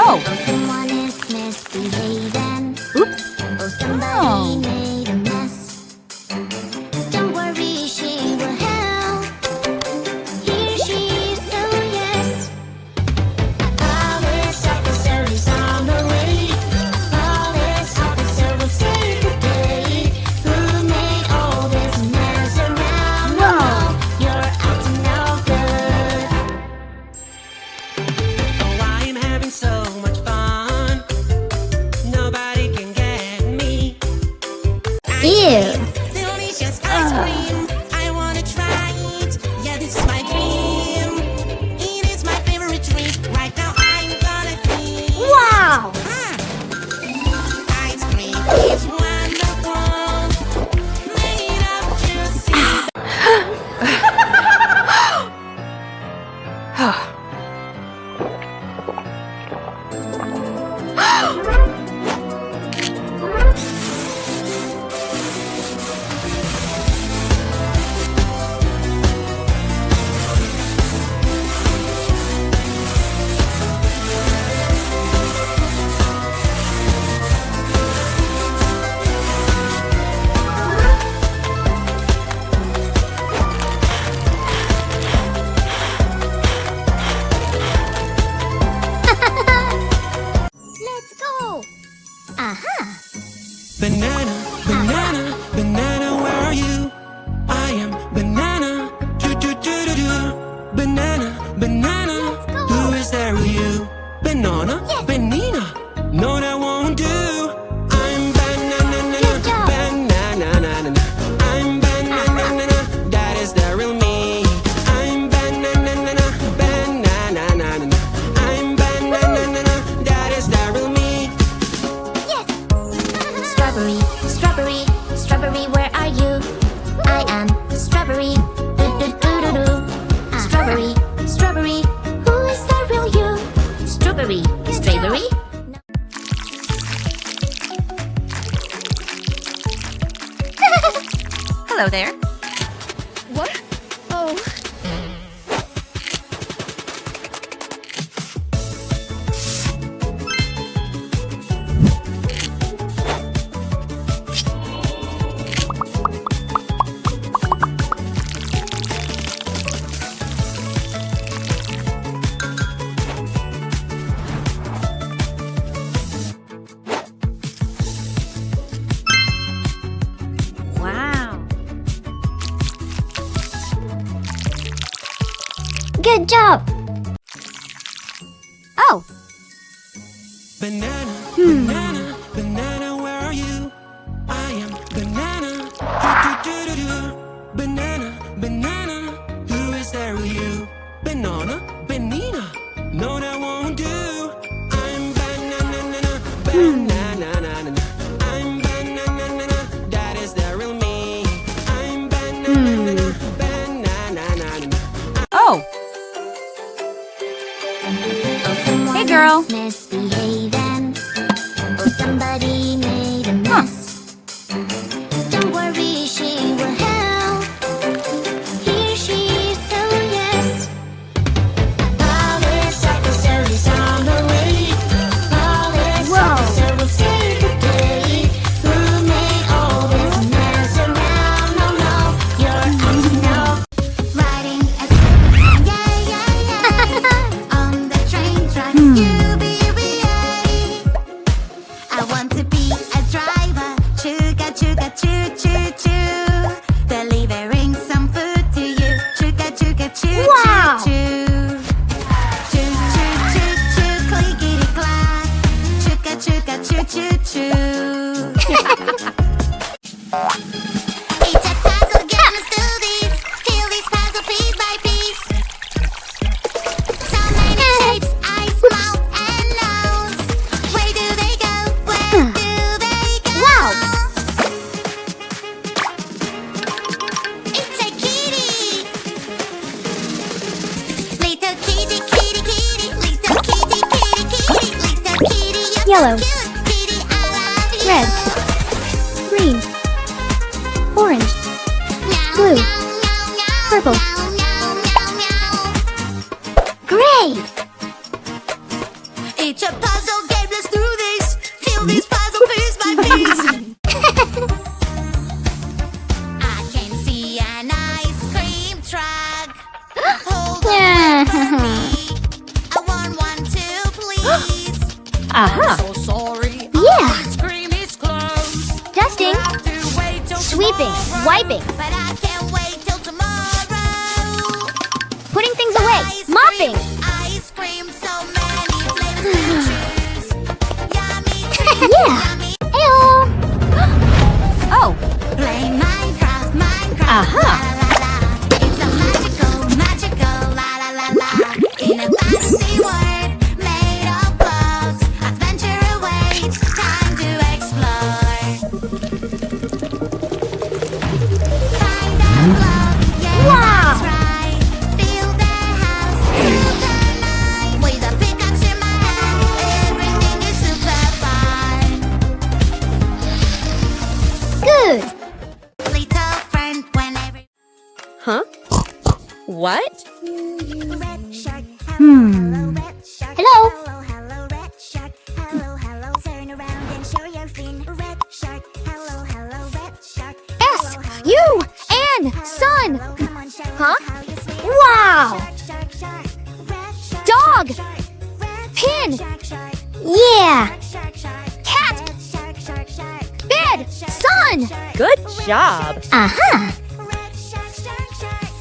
Oh. Someone is misbehaving. Oops. Somebody made a mess. Don't worry, she will help. Here she is, so yes. Police officer is on the way. Police officer will save the day. Who made all this mess around? Wow. You're up to no good. Oh, I am having so much fun. Nobody can get me. Ew. Delicious ice cream. I wanna try it. Yeah, this is my dream. It is my favorite drink. Right now I'm gonna eat. Wow. Ice cream is wonderful. Made of juicy. Let's go. Aha. Banana, banana, banana, where are you? I am banana. Do do do do do. Banana, banana. go. Who is there with you? Banana, Yes. banana. No, that won't do. I'm banana, Good job. banana. I'm banana. That is the real me. I'm banana, banana. I'm banana. That is the real me. Yes. Strawberry, strawberry, strawberry, where are you? I am strawberry. Do do do do do. Strawberry, strawberry, who is the real you? Strawberry, strawberry. Hello there. What? Oh. Wow. Good job. Oh. Banana, banana, banana, where are you? I am banana. Do do do do do. Banana, banana. Who is there with you? Banana, banana. No, that won't do. I'm banana, banana. I'm banana. That is the real me. I'm banana, banana. Oh. Hey, girl. Misbehaving. Somebody made a mess. Don't worry, she will help. Here she is, so yes. Police officer is on the way. Police officer will save the day. Who made all this mess around? No, no, you're up to no. Riding a super train, yeah. On the train tracks, I want to be a driver. Chuga, chuga, choo, choo, choo. Delivering some food to you. Chuga, chuga, choo, choo, choo. Choo, choo, choo, choo, clickety clack. Chuga, chuga, choo, choo, choo. It's a puzzle game, let's do this. Fill this puzzle piece by piece. So many shapes, eyes, mouth, and nose. Where do they go? Where do they go? Wow! It's a kitty! Little kitty, kitty, kitty. Little kitty, kitty, kitty. Little kitty, you're Yellow. so cute. Kitty, I love you. Red. Green. Orange. Meow, Blue. meow, meow, meow, Purple. meow, meow, meow, meow. Great! It's a puzzle. Aha. So sorry. Yeah. Ice cream is closed. Dusting, Have to wait till sweeping, tomorrow. wiping, But I can't wait till tomorrow. putting things away, mopping. Ice cream, so many flavors to choose. Yummy treats, Yeah. yummy. Heyo. Oh. Play Minecraft, Minecraft. Aha. La la la. It's a magical, magical la la la la. In a fantasy world made of clouds, adventure awaits. Time to explore. Find that love, yeah, Wow. that's right. Build a house, super nice. With a pickaxe in my hand, everything is super fun. Good. Little friend, whenever. Huh? What? Red shark, Hmm. red shark. Hello. Hello, red shark. Hello. Turn around and show your fin. Red shark. Hello, red shark. S, U, N, sun. Come on, show Huh? us how you swim. Wow. Shark, shark. Red shark. Dog. Red Pin. shark, shark. Yeah. Shark, shark. Cat. Red shark, shark, shark. Bed. Sun. Good job. Aha. Red shark, shark, shark.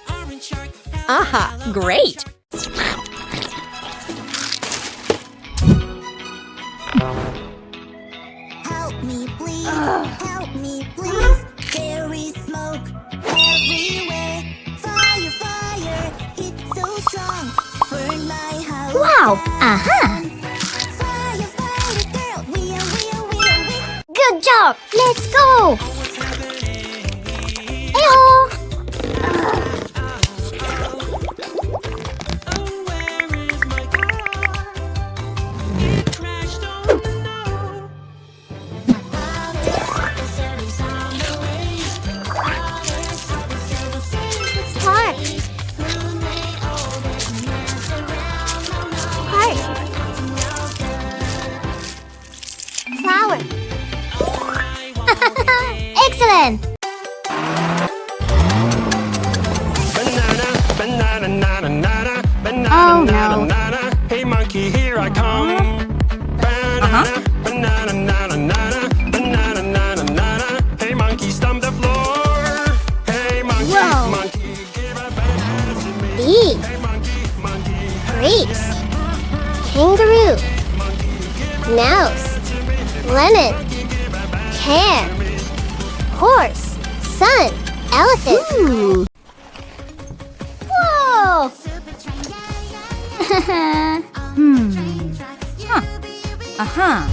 Orange shark. Aha. Great. Help me, please. Help me, please. There is smoke everywhere. Fire, fire. It's so strong. Burn my house. Wow. down. Aha. Fire, fire, girl. We are. Good job. Let's go. Heyo. Oh, where is my car? It crashed on the snow. Heart. Heart. Flower. Excellent. Banana, banana, nana, banana, Oh, nana, no. nana. Hey monkey, here I come. Banana, banana, nana, nana, banana, nana, nana. Hey monkey, stomp the floor. Hey monkey, Whoa. monkey, give a banana to me. B. Hey monkey, monkey, Grapes. Kangaroo. Nose. Lemon. Can. Horse. Sun. Elephant. Ooh. Whoa. Aha.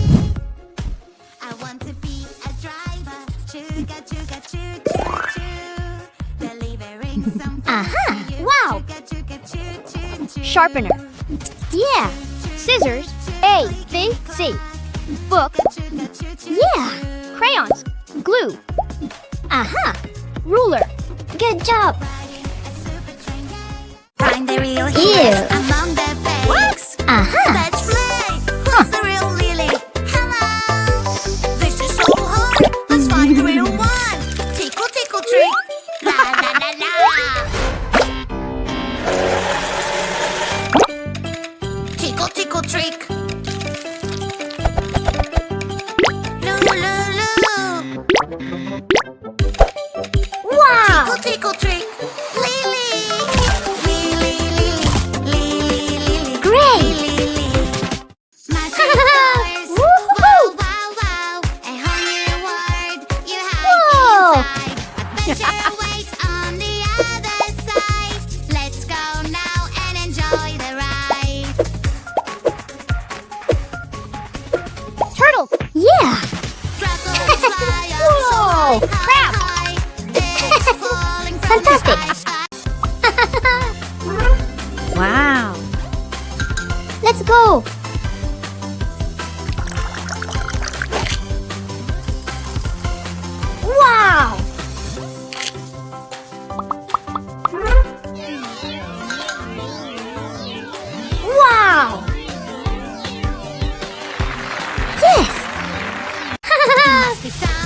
I want to be a driver. Chugga, chugga, choo, choo, choo. Delivering some food Aha. to you. Wow. Chugga, chugga, choo, choo, choo. Sharpener. Yeah. Scissors. A, B, C. Book. Chugga, choo, choo, Yeah. choo. Crayons. Glue. Aha. Ruler. Good job. A super train, yeah. Find the real Ew. heroes among the fakes. Aha. Let's play. Who's the real Lily? Hello. This is so hard. Let's find the real one. Tickle, tickle, trick. La la la la. Tickle, tickle, trick. Loo, loo, loo. Wow. Tickle, tickle, trick. Lily. Lily, Lily. Lily, Lily. Great. Lily. Magic powers. Woohoo. Wow, wow, wow. A whole new world you have Whoa. inside. Adventure awaits on the other side. Let's go now and enjoy the ride. Turtle. Yeah. Dragons fly up Whoa. so high, Crab. high. It's falling from Fantastic. the sky. Wow. Let's go. Wow. Wow. Yes. Must be some